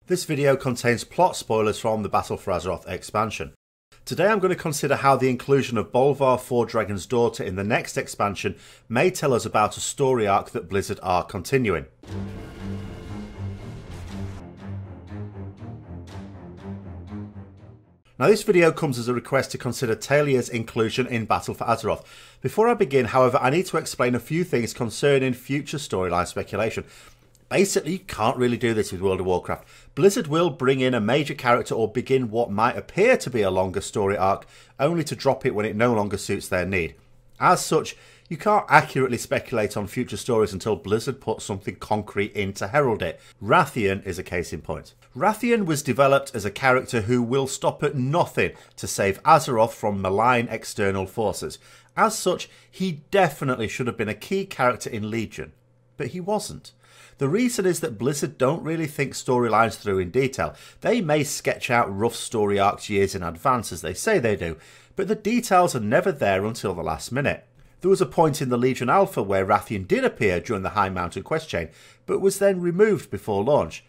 This video contains plot spoilers from the Battle for Azeroth expansion. Today I'm going to consider how the inclusion of Bolvar Four-Dragon's daughter in the next expansion may tell us about a story arc that Blizzard are continuing. Now this video comes as a request to consider Taelia's inclusion in Battle for Azeroth. Before I begin, however, I need to explain a few things concerning future storyline speculation. Basically, you can't really do this with World of Warcraft. Blizzard will bring in a major character or begin what might appear to be a longer story arc, only to drop it when it no longer suits their need. As such, you can't accurately speculate on future stories until Blizzard puts something concrete in to herald it. Wrathion is a case in point. Wrathion was developed as a character who will stop at nothing to save Azeroth from malign external forces. As such, he definitely should have been a key character in Legion, but he wasn't. The reason is that Blizzard don't really think storylines through in detail. They may sketch out rough story arcs years in advance as they say they do, but the details are never there until the last minute. There was a point in the Legion Alpha where Wrathion did appear during the High Mountain quest chain, but was then removed before launch.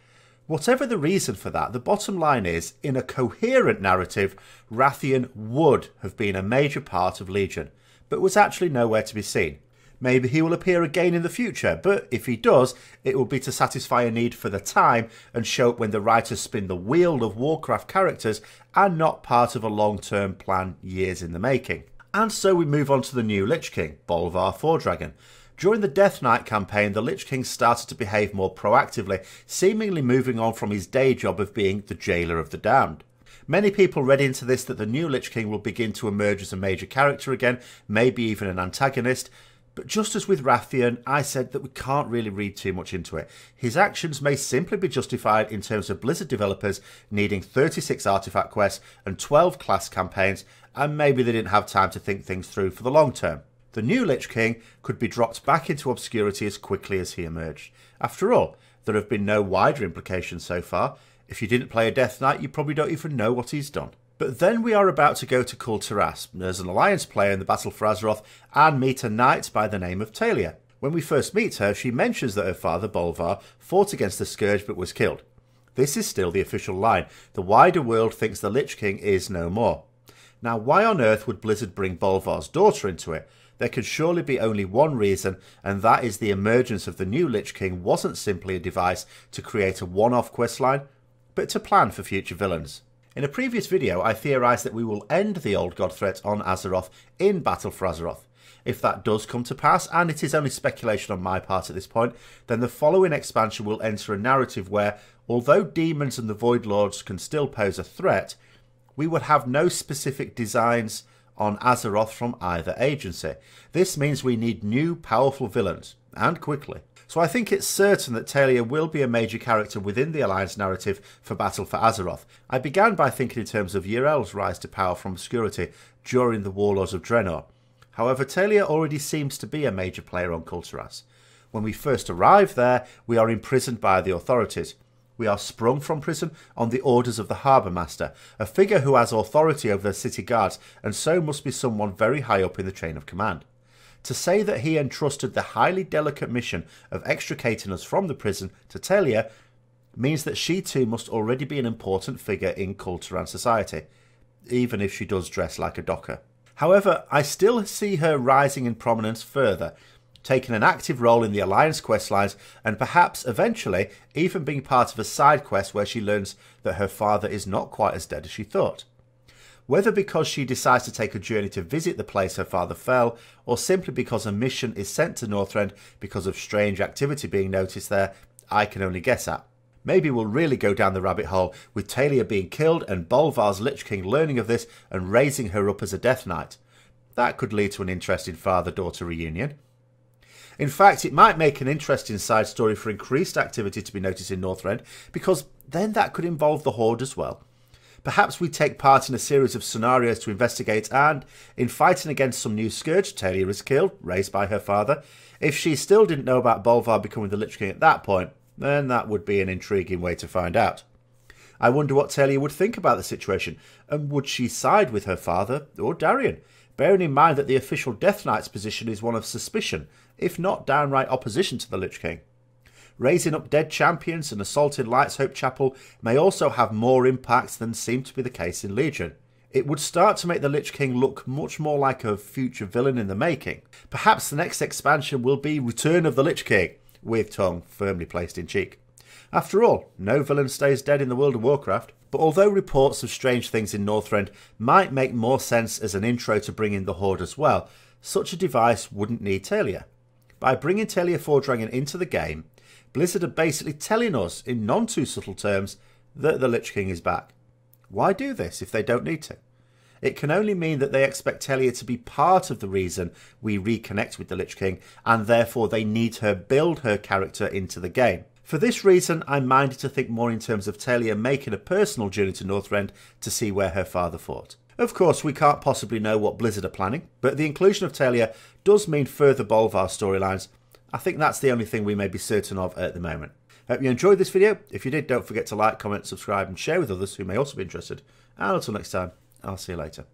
Whatever the reason for that, the bottom line is, in a coherent narrative, Wrathion would have been a major part of Legion, but was actually nowhere to be seen. Maybe he will appear again in the future, but if he does, it will be to satisfy a need for the time and show up when the writers spin the wheel of Warcraft characters and not part of a long-term plan years in the making. And so we move on to the new Lich King, Bolvar Four-Dragon. During the Death Knight campaign, the Lich King started to behave more proactively, seemingly moving on from his day job of being the jailer of the damned. Many people read into this that the new Lich King will begin to emerge as a major character again, maybe even an antagonist. But just as with Wrathion, I said that we can't really read too much into it. His actions may simply be justified in terms of Blizzard developers needing 36 artifact quests and 12 class campaigns, and maybe they didn't have time to think things through for the long term. The new Lich King could be dropped back into obscurity as quickly as he emerged. After all, there have been no wider implications so far. If you didn't play a Death Knight, you probably don't even know what he's done. But then we are about to go to Kul Tiras as an Alliance player in the Battle for Azeroth and meet a knight by the name of Taelia. When we first meet her, she mentions that her father, Bolvar, fought against the Scourge but was killed. This is still the official line. The wider world thinks the Lich King is no more. Now, why on earth would Blizzard bring Bolvar's daughter into it? There could surely be only one reason, and that is the emergence of the new Lich King wasn't simply a device to create a one-off questline, but to plan for future villains. In a previous video, I theorised that we will end the Old God threat on Azeroth in Battle for Azeroth. If that does come to pass, and it is only speculation on my part at this point, then the following expansion will enter a narrative where, although demons and the Void Lords can still pose a threat, we would have no specific designs on Azeroth from either agency. This means we need new, powerful villains, and quickly. So I think it's certain that Taelia will be a major character within the Alliance narrative for Battle for Azeroth. I began by thinking in terms of Yrel's rise to power from obscurity during the Warlords of Draenor. However, Taelia already seems to be a major player on Kul Tiras. When we first arrive there, we are imprisoned by the authorities. We are sprung from prison on the orders of the Harbour Master, a figure who has authority over the city guards and so must be someone very high up in the chain of command. To say that he entrusted the highly delicate mission of extricating us from the prison to Taelia means that she too must already be an important figure in Kul Tiran society, even if she does dress like a docker. However, I still see her rising in prominence further, taking an active role in the Alliance questlines and perhaps eventually even being part of a side quest where she learns that her father is not quite as dead as she thought. Whether because she decides to take a journey to visit the place her father fell, or simply because a mission is sent to Northrend because of strange activity being noticed there, I can only guess at. Maybe we'll really go down the rabbit hole with Taelia being killed and Bolvar's Lich King learning of this and raising her up as a Death Knight. That could lead to an interesting father-daughter reunion. In fact, it might make an interesting side story for increased activity to be noticed in Northrend, because then that could involve the Horde as well. Perhaps we take part in a series of scenarios to investigate and, in fighting against some new Scourge, Taelia is killed, raised by her father. If she still didn't know about Bolvar becoming the Lich King at that point, then that would be an intriguing way to find out. I wonder what Taelia would think about the situation, and would she side with her father or Darion, bearing in mind that the official Death Knight's position is one of suspicion, if not downright opposition to the Lich King. Raising up dead champions and assaulting Light's Hope Chapel may also have more impact than seemed to be the case in Legion. It would start to make the Lich King look much more like a future villain in the making. Perhaps the next expansion will be Return of the Lich King, with tongue firmly placed in cheek. After all, no villain stays dead in the world of Warcraft. But although reports of strange things in Northrend might make more sense as an intro to bring in the Horde as well, such a device wouldn't need Taelia. By bringing Taelia Fordragon into the game, Blizzard are basically telling us, in none too subtle terms, that the Lich King is back. Why do this if they don't need to? It can only mean that they expect Taelia to be part of the reason we reconnect with the Lich King, and therefore they need her build her character into the game. For this reason, I'm minded to think more in terms of Taelia making a personal journey to Northrend to see where her father fought. Of course, we can't possibly know what Blizzard are planning, but the inclusion of Taelia does mean further Bolvar storylines. I think that's the only thing we may be certain of at the moment. Hope you enjoyed this video. If you did, don't forget to like, comment, subscribe and share with others who may also be interested. And until next time, I'll see you later.